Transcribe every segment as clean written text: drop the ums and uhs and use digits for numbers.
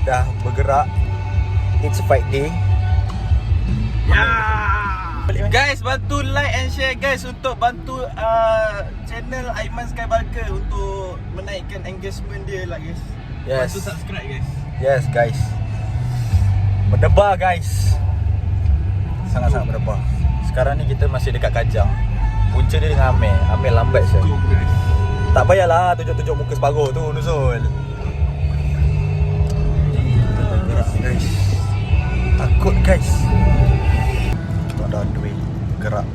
dah bergerak. It's fight day. Guys, bantu like and share guys untuk bantu channel Aiman Skybulker untuk menaikkan engagement dia lah guys. Yes. Bantu subscribe guys. Yes guys. Berdebar guys. Sangat-sangat berdebar. Sekarang ni kita masih dekat Kajang. Punca dia dengan Amir. Amir lambat je. Tak payahlah tunjuk-tunjuk muka separuh tu Nuzul. Gerak guys. Takut guys. Kita on the way. Gerak.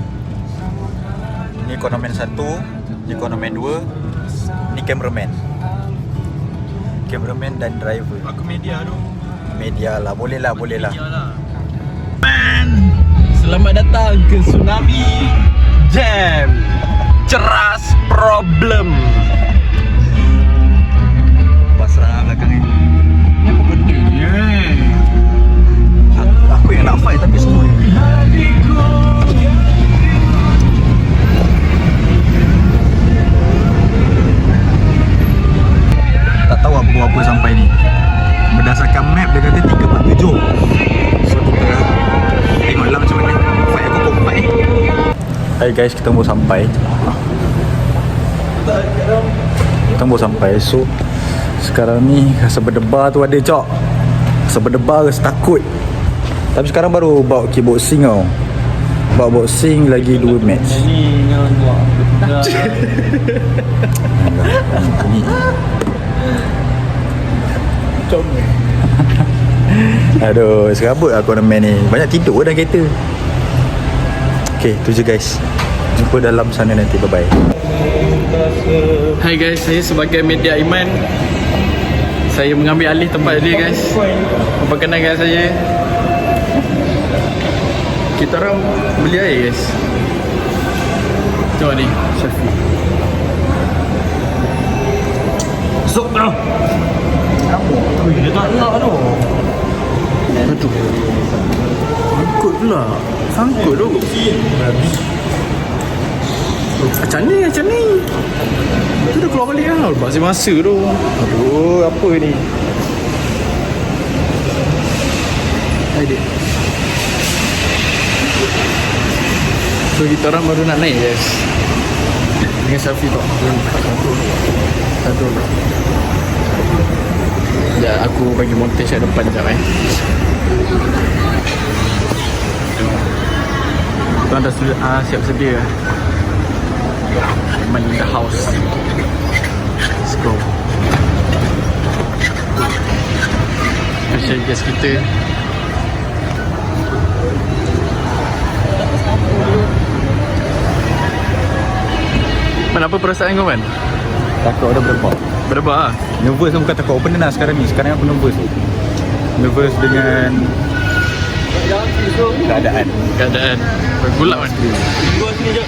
Ni konomen 1, ni konomen 2, ni cameraman. Cameraman dan driver. Aku media tu. Media lah, boleh lah. Man, selamat datang ke Tsunami Jam. Ceras problem. Pasrah belakang ni. Ni apa benda ni? Aku yang nak fight tapi semua tak tahu apa sampai ni. Berdasarkan map dia kata 347. So kita tengoklah macam mana. Fight aku pun fight. Hai guys, kita baru sampai. So sekarang ni rasa berdebar tu ada cok. Rasa berdebar, rasa takut. Tapi sekarang baru bawa kickboxing tau. Bawa boxing lagi 2 match. Ni yang buat. Ni. Aduh, serabut aku nak main ni. Banyak tidur dalam kereta. Okay, tu je guys. Jumpa dalam sana nanti. Bye-bye. Hai guys, saya sebagai media Aiman, saya mengambil alih tempat dia guys. Memperkenalkan saya, kita orang beli air guys. Tengok ni, Syafi. Zuk tau. Dia tak nak tu. Aduh, sangkut pula. Sangkut tu. Macam ni tu dah keluar balik lah. Masih masa tu. Aduh, apa ni. Hai dia. So kita orang baru nak naik guys. Dengan Syafi tu. Satu. Sekejap aku bagi montage kat depan sekejap Tuan dah siap sedia. Aiman in the house. Let's go. Special guest kita. Man, apa perasaan kau man? Takut ada berdebar. Berdebar lah. Nervous tu bukan takut opener lah sekarang ni. Sekarang aku nervous. Nervous dengan keadaan. Bergulak man. Gua sini je.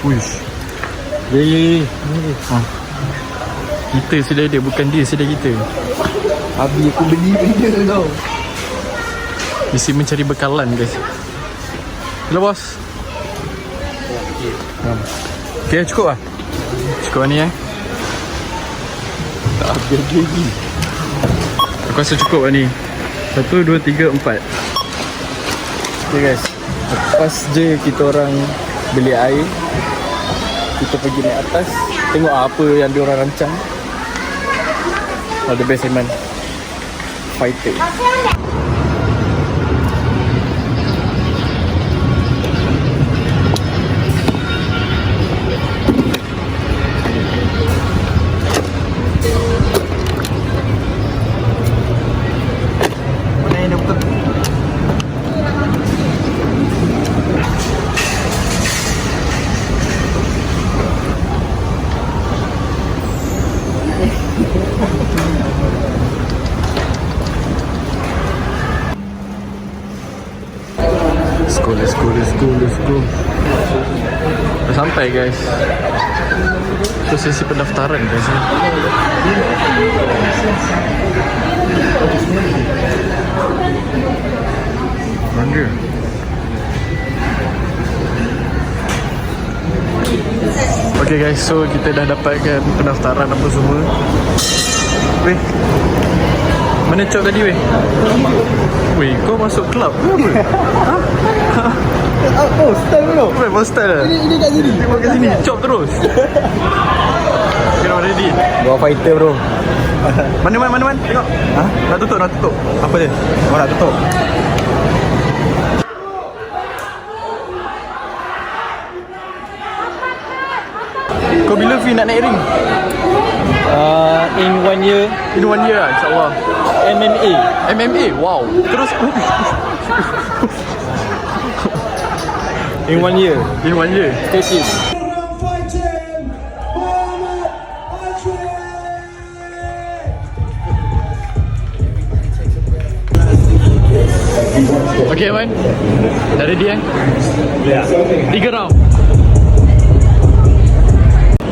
Uish. Ye. Kita sudah ada, bukan dia sudah kita. Habis aku beli benda tau. Mesti mencari bekalan guys. Hello bos. Okay, cukup lah. Cukup ni Tak habis lagi. Aku rasa cukup lah ni. 1, 2, 3, 4. Okay guys, lepas je kita orang beli air, kita pergi naik atas, tengok apa yang diorang rancang. All the best Aiman. Fighter. Let's go. Dah sampai guys. Itu sesi pendaftaran guys. Bangga. Okay Okay guys, so kita dah dapatkan pendaftaran apa semua. Weh, mana cok tadi weh? Weh, kau masuk club ke apa? Oh, style bro. Weh, mau style lah? Ini kat sini. Tengok kat sini, cop terus. Okay, dah ready. Gua fighter bro. Mana man? Tengok. Ha? Nak tutup. Apa dia? Kau nak tutup? Kau bila Fi nak naik ring? In 1 year. In 1 year lah, insyaAllah. MMA. MMA? Wow. Terus In 1 year. in 1 year. Stay tuned. Okay man, dah ready kan? 3 round.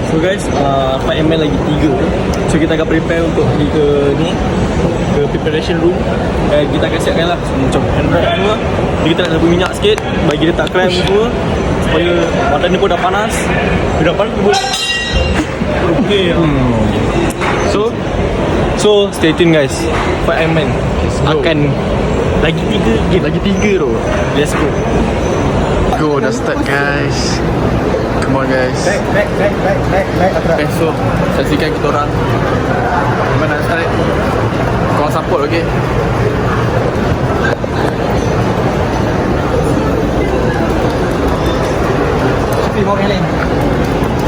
So guys, fight ML lagi 3. So kita akan prepare untuk pergi ke ni, ke preparation room. Dan kita akan siapkan lah macam hand wrap semua. Jadi kita nak sapu minyak sikit, bagi dia tak cramp semua, supaya badan dia pun dah panas. Dia dah panas pun okay. So stay tune guys. Fight ML akan lagi 3 game. Lagi 3 tu. Let's go. Go, dah start guys. Come on guys. Back. Okay, so saksikan kita orang. Mana nak start? Korang support, okay?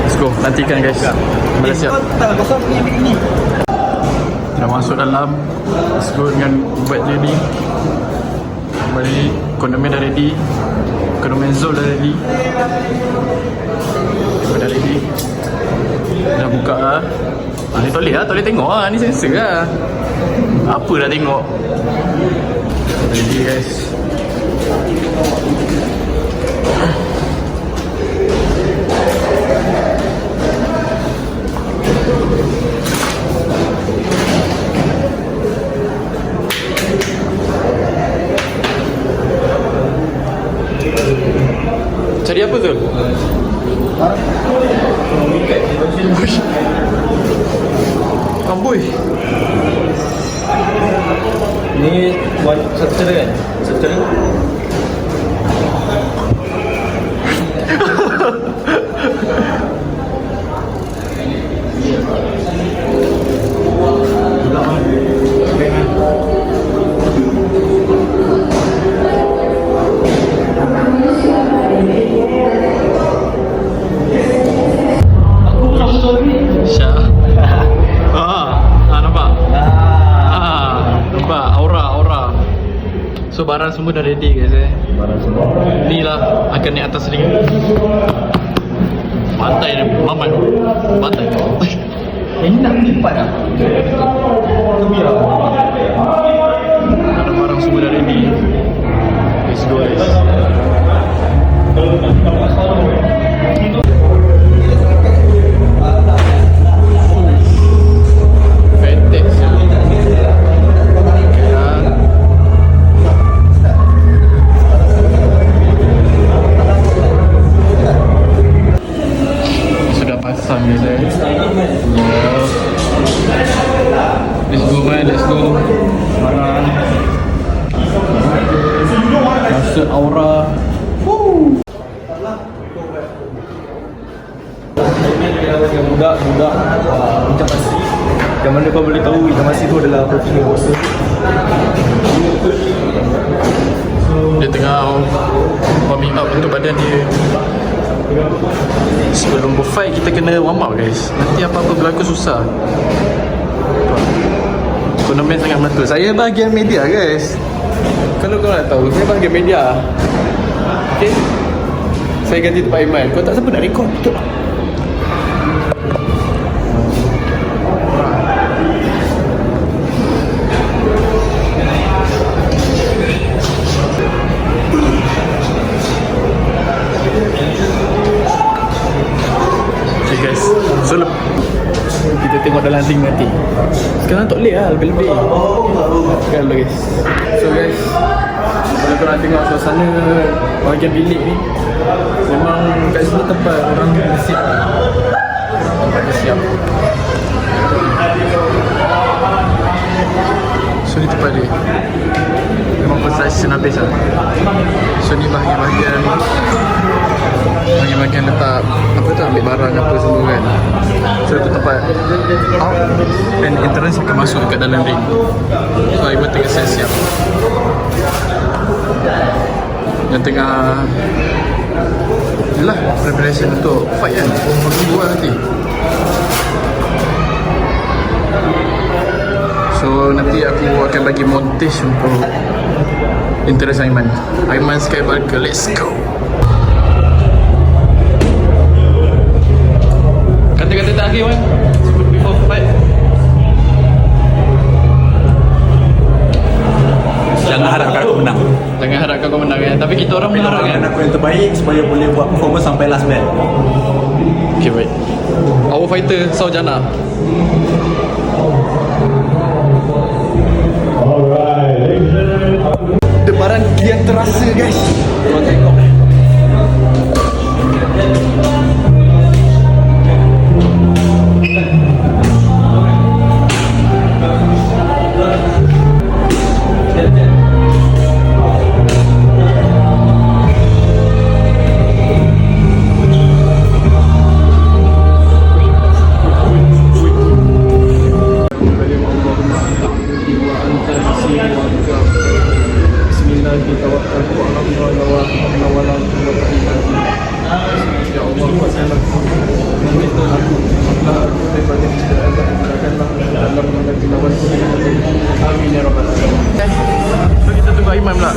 Let's go, nantikan guys. Bila siap. Dah masuk dalam. Let's go dengan ubat je ni. Kembali, kondomen dah ready. Kondomen Zul dah ready. Dah ready. Dah buka lah. Ni tak boleh tengok lah. Ni sensor lah. Apa dah tengok. Ready guys. Cari apa Zul? Amboi. Ni buat subscribe kan? Subscribe. Syah. Nampak? Nampak aura. So barang semua dah ready guys Barang semua. Ni lah akan naik atas ring. Bantai dia Maman. Bantai. Ini nak lipat dah. Ada barang semua dah ready. Let's go guys. Pasang ni saya. Let's go man, let's go. Barang. Rasa aura. Yang budak-budak ikan masi. Yang mana kau boleh tahu ikan masi tu adalah protein yang besar. Dia tengah warming up untuk badan dia. Sebelum berfight kita kena warm up guys. Nanti apa-apa berlaku susah. Kondomen sangat membantu. Saya bahagian media guys. Kalau kau nak tahu, saya bahagian media. Okay. Saya ganti tempat Iman. Kau tak siapa nak record betul. So kita tengok dalam ring nanti. Sekarang tak boleh lah, lebih-lebih. Kan dulu guys. So guys, kalau korang tengok suasana bahagian bilik ni, memang kat sini tempat orang bersih. pada siap. So ni tempat dia. Memang construction habis lah. So ni bahagian-bahagian letak apa tu, ambil barang apa semua kan. So itu tempat out and entrance akan masuk dekat dalam ring. So Aiman tengah siap-siap. Yang tengah yelah preparation untuk fight kan. Bagi buat nanti. So nanti aku akan bagi montage untuk interest Aiman. Aiman Skywalker, let's go. Kata-kata tak lagi Wan before fight. Jangan harapkan aku menang. Jangan harapkan kau menang kan. Tapi kita orang berharap kan. Aku yang terbaik supaya boleh buat performance sampai last bell. Okay baik. Our fighter Saujana. Debaran kian terasa guys. Korang tengok. So kita tunggu Aiman pula.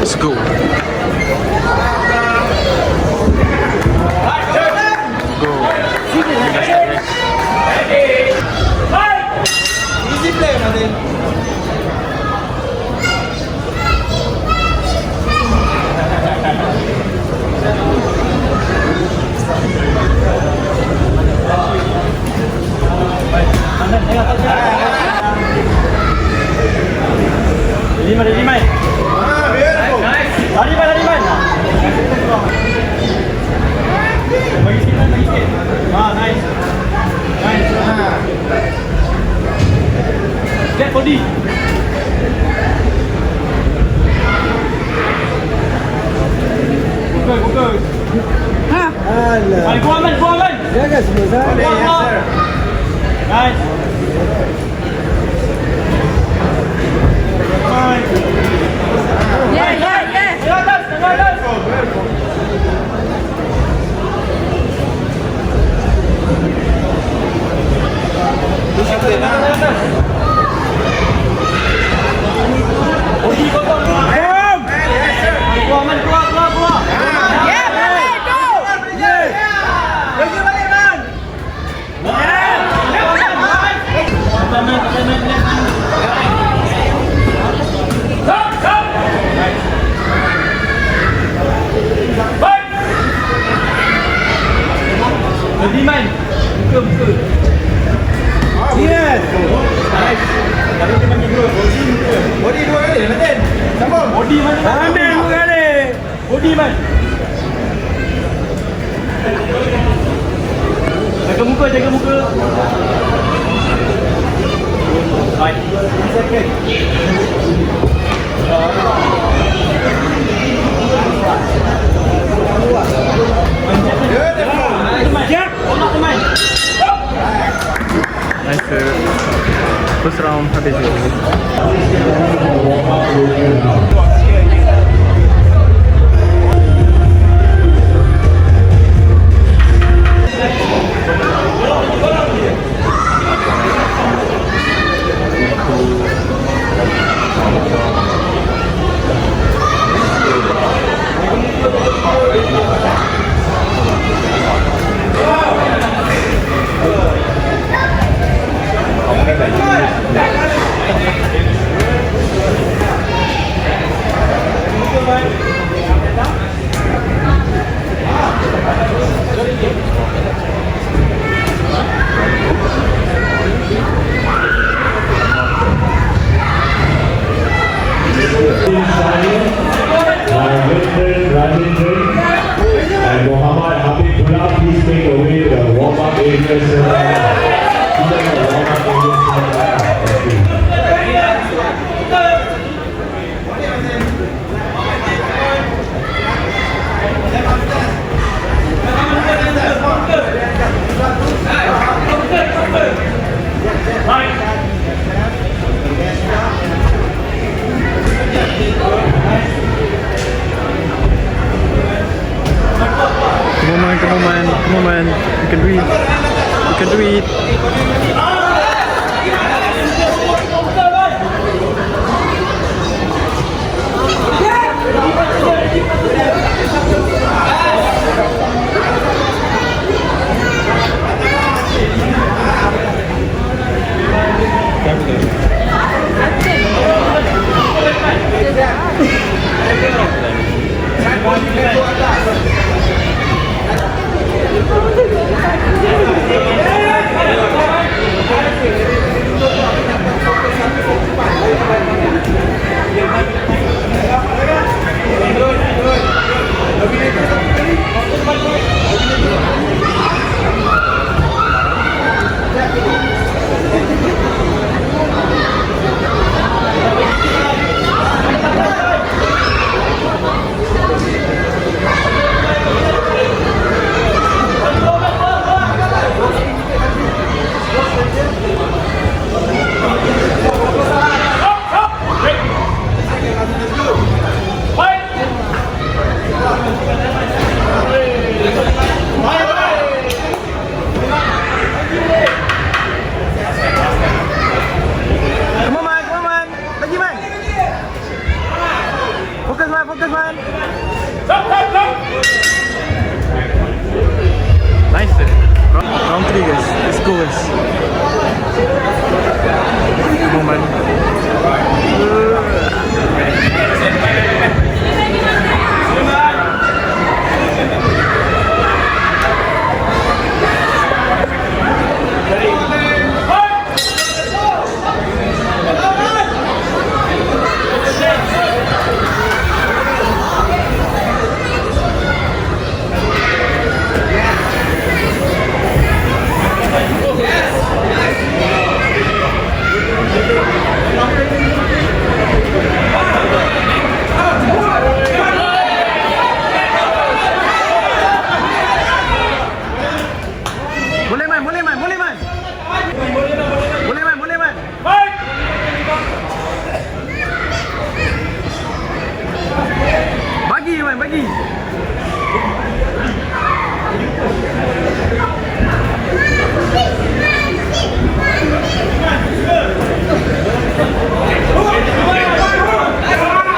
Let's go. Lima. Lari man. Bagi sikit. Nice. Get body. Fokus. Ha? Alah. Go aman. Jaga semua. Nice. Yeah. Atas. Odi potong. Ayam. Keluar. Yeah, balik tu. Yes. Lagi balik man. Jadi main. Buka. Yes. Nice. Tapi dia panggil dua. Body dua kali, Matin. Sambung. Body mana? Ambil dua kali. Body man. Jaga muka. Baik. Second. Nice. First round habis. Tukar duit. Nice. Round 3 guys. Let's go guys. Come on man. Bagi.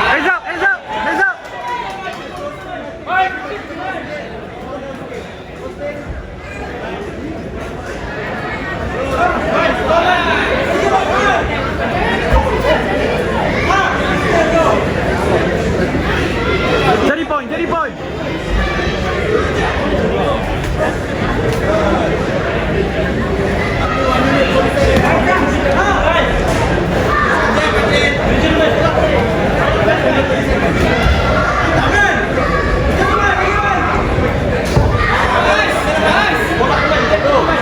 Hands up. Jadi point.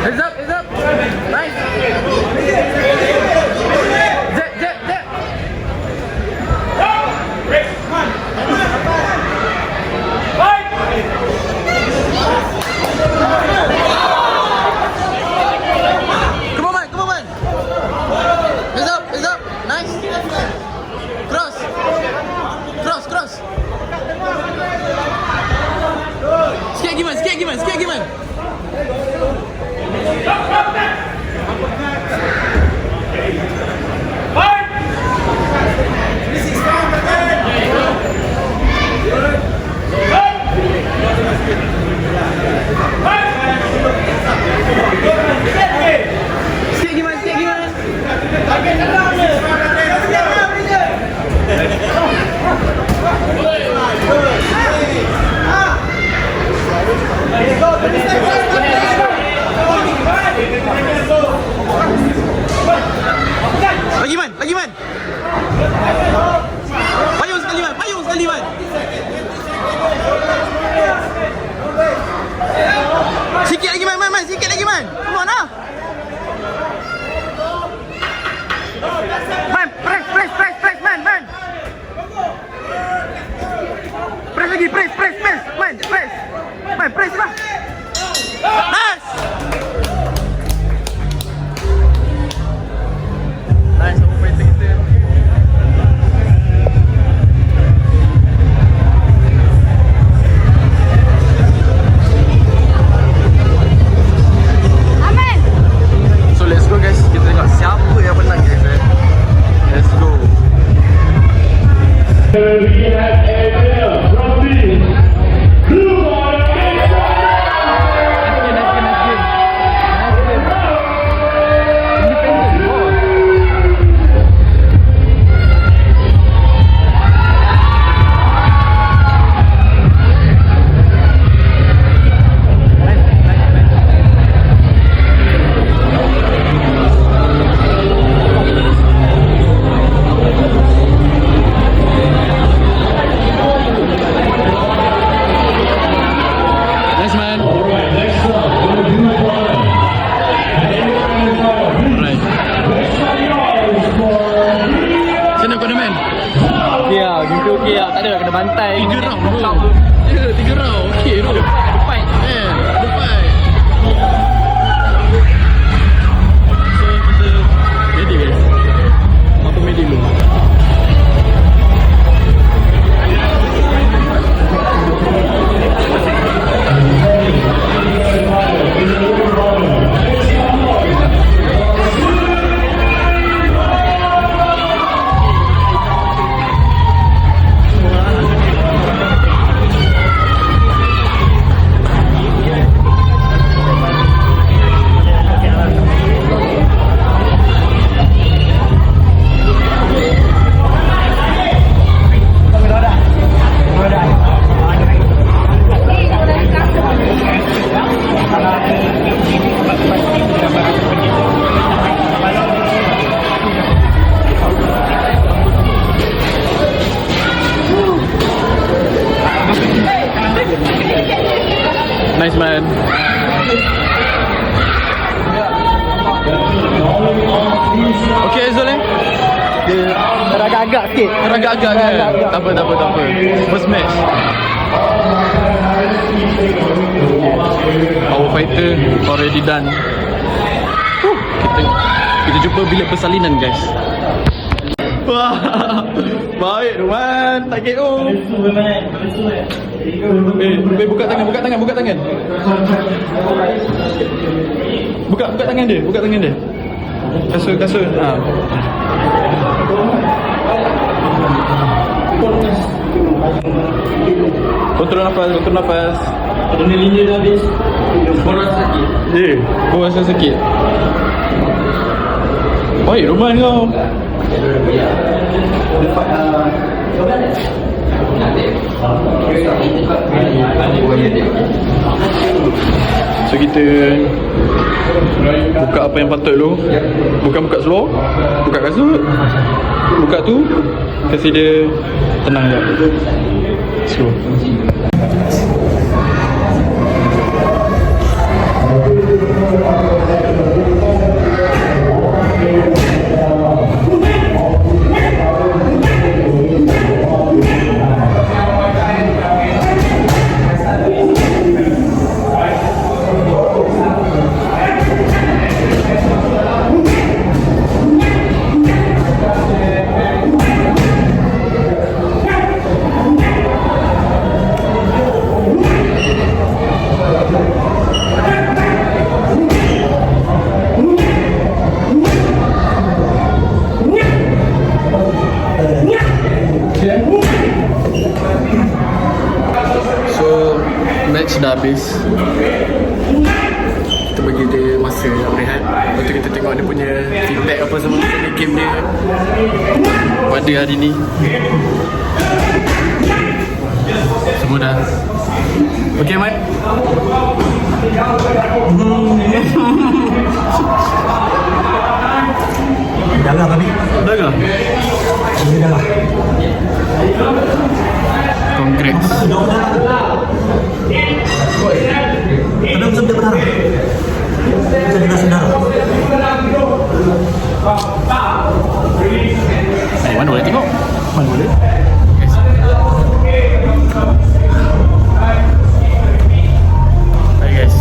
Heads up. Nice. Jet. Come on man. Heads up. Nice. Cross. Sikit lagi man. Lagi man. Payung sekali man. Sikit lagi man. Come on lah. Man, press man. Press lagi, press. Man, press lah. Nice. Nice, aku fighting kita. Nice man. Alright. Sana kau main? Okey lah, game tu okey lah. Tak ada kena bantai. 3 round bro. Ya, 3 round. Okey bro. Ada fight. Ada fight. So kita ready guys. Apa ready dulu? Nice man. Okay Zul eh? Dia agak-agak sikit. Agak-agak kan? Tak apa. First match. Our fighter already done. Kita jumpa bilik persalinan guys. Wah, baik Roman, tak KO. Buka tangan. Buka tangan dia. Kasut. Ha. Kontrol nafas. Adrenalinnya dah habis. Kau rasa sakit? Ya, kau rasa sakit. Baik Roman kau. So kita buka apa yang patut dulu. Buka seluar, buka kasut, buka tu, kasi dia tenang je. Let's go. Match dah habis. Kita bagi dia masa rehat. Lepas tu kita tengok dia punya feedback apa semua dari game dia pada hari ni. Semua dah okay Mat? Darah tadi. Darah? Ini darah. Congrats. Ada macam dia berdarah. Saya jelasin darah. Mana boleh tengok? Mana boleh? Hai guys.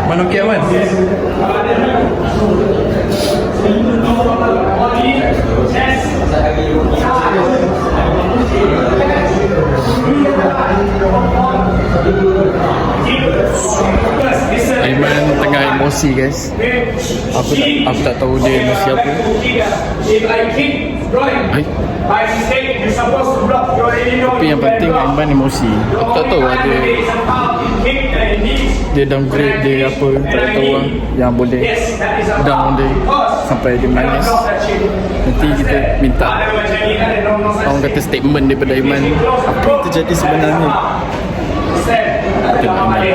Mana okey Aman? Mosi guys. Aku tak tahu dia Mosi apa. Tapi yang penting Aiman emosi. Aku tak tahu ada dia downgrade dia apa, tak tahu lah yang boleh down dia sampai dia menangis. Nanti kita minta orang kata statement daripada Aiman apa yang terjadi sebenarnya. Tengok Aiman.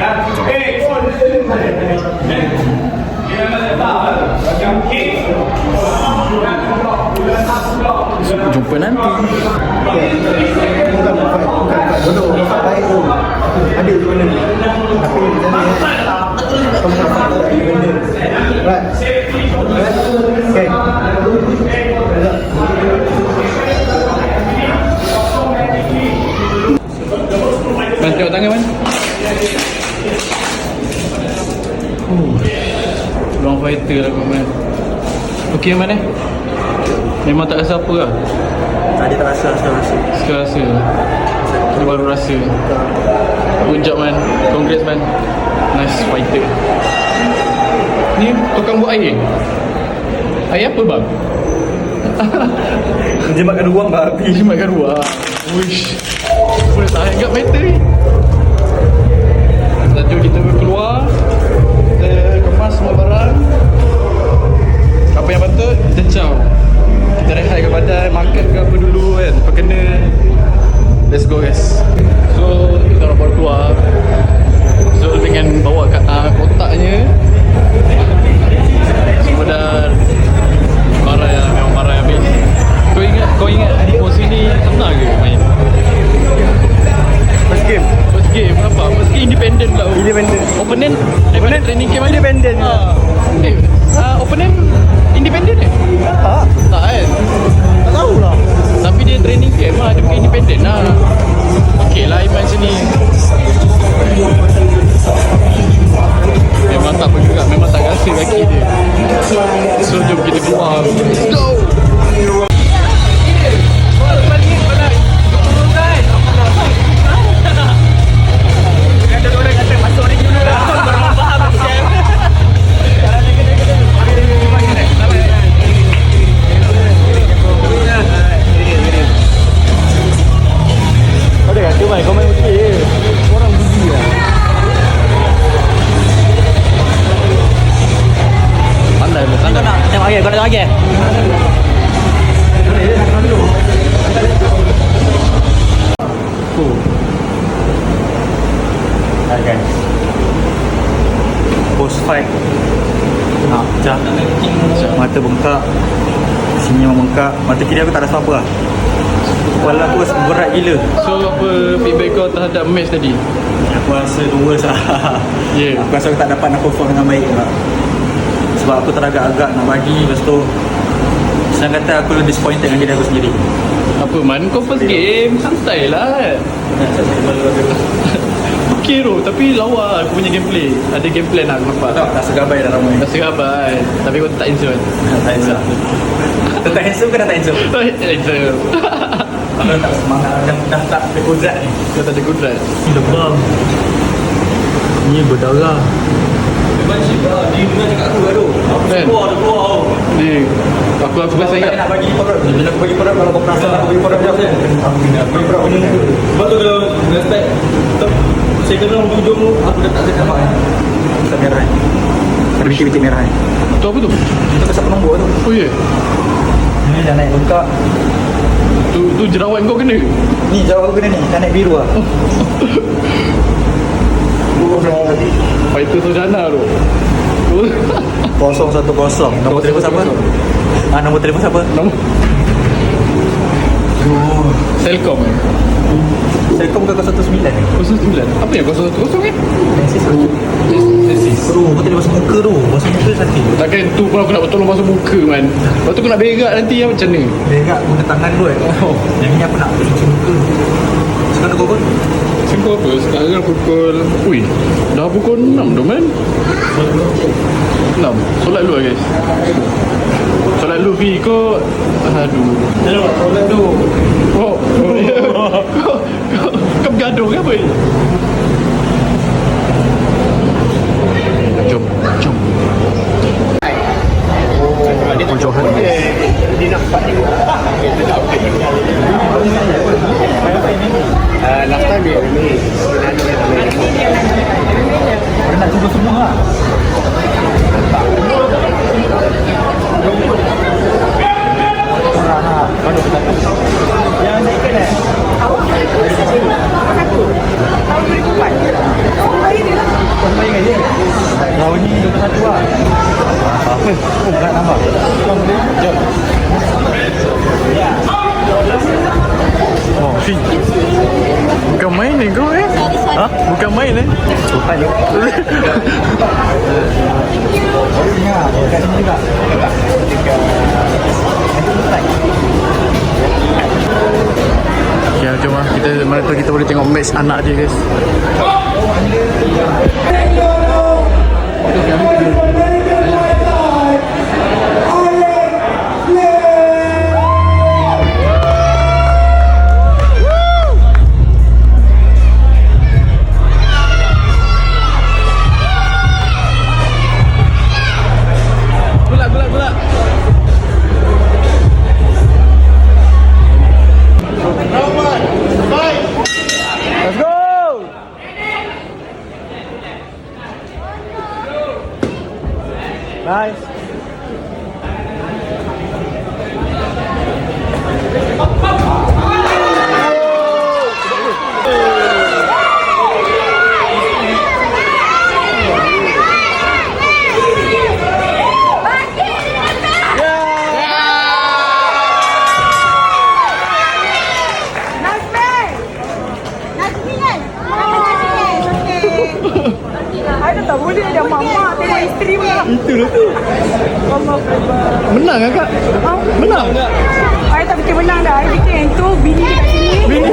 Jumpa nanti. Duduk baik tu. Ada tu benda ni. Tapi right. Okay. Man, tengok tangan man. Long fighter lah kau man. Okey man eh? Memang tak rasa apa lah? Tadi tak rasa, Sekarang rasa. Dia baru rasa. Good job man. Congrats man. Nice fighter. Ni tukang buat air. Air apa bang? Menjimatkan ruang babi. Jimatkan ruang. Wish. Boleh tahan kat meter ni. Satu kita keluar. Kita kemas semua barang. Apa yang patut kita caw. Kita rehat ke badan, makan ke apa dulu kan. Lepas kena. Let's go guys. So kita orang baru keluar. So dengan bawa kotaknya. Semua dah marah ya, memang marah habis. Kau ingat pos ini senang ke main? First game Kenapa? First game independent pula. Opponent training camp independent. Opponent independent Tak kan? Tak tahulah. Tapi dia training camp lah, dia bukan independent lah. Okey lah Iman sini. Memang tak bergerak, memang tak rasa kaki dia. So jom kita keluar. Let's go! Kau main okey je. Orang busy lah. Pandai pun. Kau nak tengok lagi? Kau nak tengok lagi? Hai guys. Post fight. Pecah. Mata bengkak. Sini memang bengkak. Mata kiri aku tak rasa apa lah. Kepala aku berat gila. So apa feedback kau terhadap match tadi? Aku rasa dua sah. Yeah. Aku rasa aku tak dapat nak perform dengan baik lah. Sebab aku teragak-agak nak bagi. Lepas tu senang kata aku lebih disappointed dengan diri aku sendiri. Apa man, kau first game santai lah. Okay tu, tapi lawa aku punya gameplay. Ada game plan lah aku nampak. Tak segabai dah ramai. Dah segabai. Tapi kau tak insur kan? Tak handsome. Tak handsome ke dah tak handsome? Tak insur. Kalau tak semangat dah tak ada kudrat ni. Kau tak ada kudrat. Lebam. Ni berdarah. Dia bukan cakap aku kat tu. Kan? Keluar. Ni aku rasa ingat. Nak bagi perut. Bila aku bagi perut, kalau kau perasan aku bagi perut je. Aku bagi perut ni. Sebab tu kalau respect saya kena hujung aku dah tak ada nampak ni. Tak merah ni. Ada bintik-bintik merah ni. Tu apa tu? Itu kesap penombor tu. Oh ya? Ni dah naik bengkak. Tu jerawat kau kena? Ni jawab aku kena ni. Dah naik biru lah. Fighter Sojana tu. 010. Nombor telefon siapa? Nombor telefon siapa? Nombor Selcom eh? Telkom ke 09 ni? 09? Apa yang 010 eh? Bro, kau tadi basuh muka tu. Basuh muka sakit. Takkan tu pun aku nak tolong basuh muka man. Lepas tu aku nak berak nanti macam ni. Berak guna tangan tu Yang ni aku nak cuci muka. Sekarang kau pun? Pukul apa? Sekarang pukul... Ui, dah pukul 6 dah man. 6. Solat dulu lah guys. Solat dulu Vi kau. Aduh. Solat tu. Oh ya. Kau bergaduh ke apa ni? Jom. Ha? Bukan main Bukan je. Kat sini juga. Ya, jom lah. Mana tu kita boleh tengok match anak dia, guys. Let's go! Nice. Ada tak boleh ada mama tengok isteri pula. Itulah tu. Menang kan, Kak? Ha? Menang. I tak fikir menang dah. I fikir tu bini kat sini. Bini.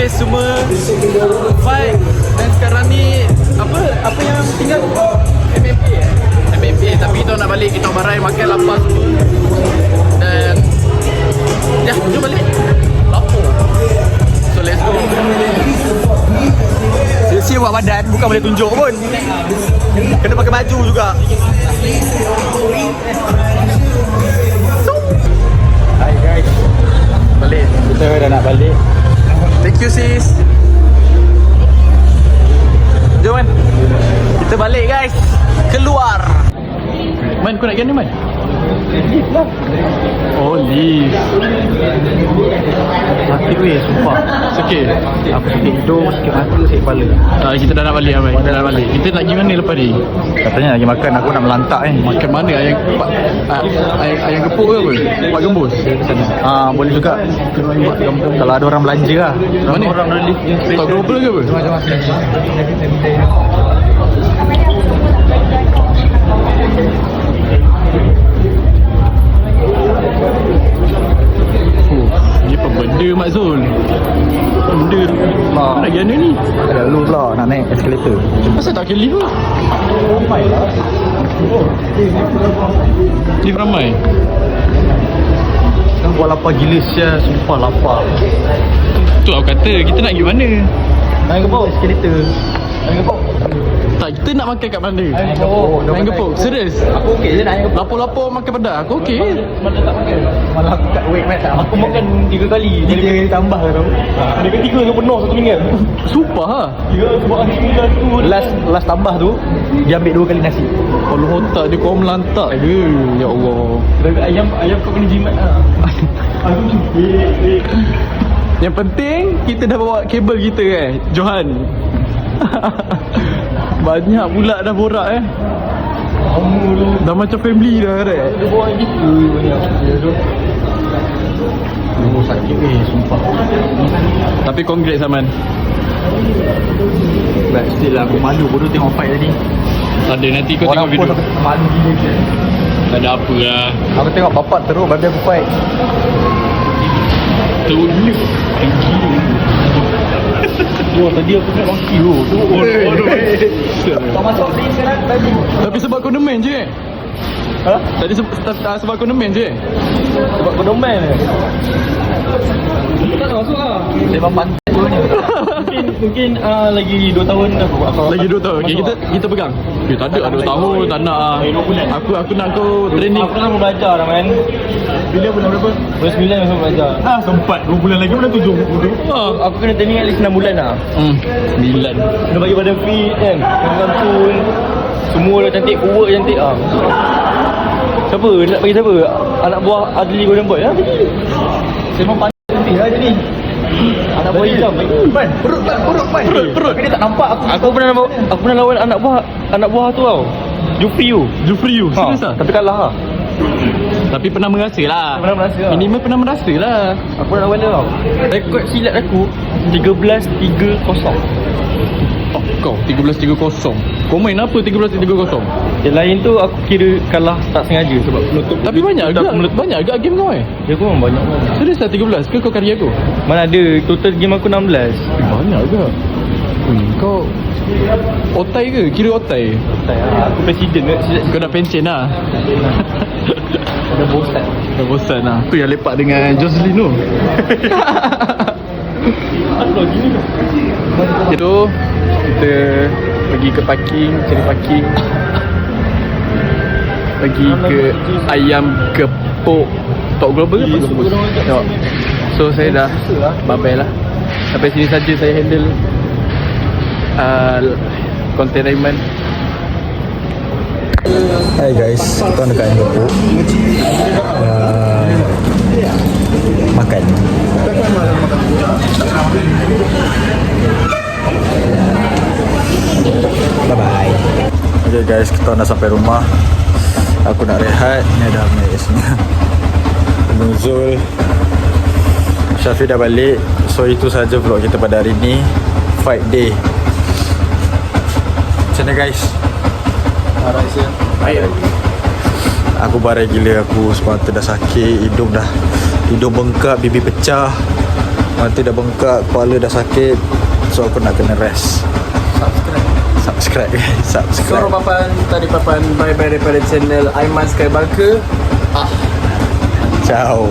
Semua fight dan sekarang ni apa yang tinggal MMA tapi kita nak balik, kita barai makan lapar dan ya jom balik lapar, so let's go. Sia-sia buat badan, bukan boleh tunjuk pun. Kena pakai baju juga. Hai guys, balik. Kita dah nak balik. Thank you sis. Jom Man, kita balik guys. Keluar Man, kau nak gani Man? Lift lah. Oh lift. Mati weh, sumpah. Sakit? Aku sakit hidung, sakit mata, sakit kepala. Kita dah nak balik Man. Kita dah nak balik. Kita nak pergi mana lepas ni? Katanya lagi makan, aku nak melantak ni. Makan mana? Ayam gepuk ke apa? Pak gembus? Boleh juga. Kalau ada orang belanja lah. Mana? Orang relief. Tak global ke apa? Macam-macam. Ni apa benda Mak Zul? Benda tu. Nak pergi mana ni? Ada lu pula nak naik eskalator. Kenapa tak kira lift lah? Lift ramai? Kan buat lapar gila sia, sumpah lapar. Tu aku kata, kita nak pergi mana? Naik ke bawah eskalator. Naik ke bawah. Tak, kita nak makan kat mana? Naik Main gepuk? Serius? Aku okey je naik ke bawah. Lapor-lapor makan pedas? Aku okey. Malah tak makan. Malah aku kat wait match aku makan 3 kali. Dia tambah tau. Dia ketiga tu penuh satu minggu. Sumpah lah. Ya, sebab aku last tambah tu dia ambil 2 kali nasi. Kalau otak dia kau melantak je. Ya Allah. Ayam kau kena jimat lah. Aku cupik. Yang penting kita dah bawa kabel kita Johan. Banyak pula dah borak dah macam family dah Dia bawa gitu banyak. Ya tu. Lu sakit sumpah. Tapi congrats Aman. But still lah aku malu bodoh tengok fight tadi. Tak ada, nanti kau Orang tengok pun video. aku malu gila je. Tak ada apa lah. Aku tengok bapak teruk babi aku fight. Teruk gila. Wah, tadi aku nak laki tu. Kau masuk sini sekarang tadi. Tapi sebab kau demen je. Ha? Tadi sebab kau demen je. Sebab kau domain ni. Tak nak masuk lah. Memang pantai tu ni. Mungkin lagi 2 tahun dah. Lagi 2 tahun. Okay, kita pegang. Tak ada 2 tahun, tak nak ah. Aku nak kau training. Aku nak belajar dah man. Bila bulan berapa? Bulan 9 masuk belajar. Sempat 2 bulan lagi bulan 7. Aku kena training at least 6 bulan lah. 9. Kena bagi badan fit kan. Kena pun. Semua dah cantik, work cantik ah. Siapa? Nak bagi siapa? Anak buah Adli Golden Boy lah. Memang pantai nanti lah jadi. Anak buah hijau. Man, perut. Tapi dia tak nampak aku. Aku pernah lawan anak buah tu tau. Jufri tu. Serius lah. Tapi kalah lah. Tapi pernah merasa lah. Pernah merasa lah. Minimal pernah merasa lah. Aku nak lawan dia tau. Rekod silat aku 13-3-0. Oh, kau 13-3-0. Kau main apa 13-3-0? Yang lain tu aku kira kalah tak sengaja sebab penutup. Tapi banyak agak game kau Dia pun memang banyak kan. Serius lah 13 ke kau kari aku? Mana ada total game aku 16. Banyak ke? Kau otai ke? Kira otai? Aku presiden ke silat. Kau nak pension lah. Dah bosan. Dah bosan lah. Tu yang lepak dengan Jocelyn tu. Apa gini tu? Itu kita pergi ke parking, cari parking. Pergi ke ayam gepuk Tok Global ke apa gepuk? Tengok. So saya dah bye-bye lah. Sampai sini saja saya handle konten Rayman. Hai guys, kita dekat ayam gepuk. Makan. Bye-bye. Okay guys, kita dah sampai rumah. Aku nak rehat. Ni ada Amir semua. Nuzul, Syafiq dah balik. So itu saja vlog kita pada hari ni. Fight day. Macam mana guys? Baik. Aku barai gila, aku semata dah sakit, hidung bengkak, bibir pecah, mata dah bengkak, kepala dah sakit. So aku nak kena rest. Subscribe. So papan tadi papan bye-bye daripada channel Aiman Skybunker. Ciao.